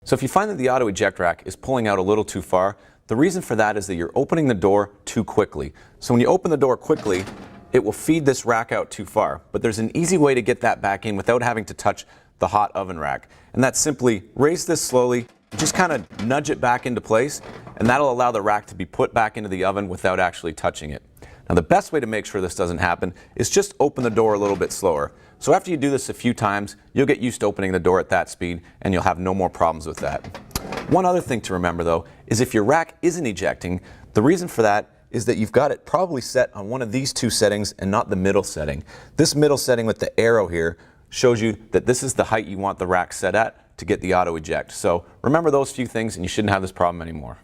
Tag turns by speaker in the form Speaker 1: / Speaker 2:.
Speaker 1: So if you find that the auto eject rack is pulling out a little too far, the reason for that is that you're opening the door too quickly. So when you open the door quickly, it will feed this rack out too far. But there's an easy way to get that back in without having to touch the hot oven rack. And that's simply raise this slowly, just kind of nudge it back into place, and that'll allow the rack to be put back into the oven without actually touching it. Now the best way to make sure this doesn't happen is just open the door a little bit slower. So after you do this a few times, you'll get used to opening the door at that speed and you'll have no more problems with that. One other thing to remember though is if your rack isn't ejecting, the reason for that is that you've got it probably set on one of these two settings and not the middle setting. This middle setting with the arrow here shows you that this is the height you want the rack set at to get the auto eject. So remember those few things and you shouldn't have this problem anymore.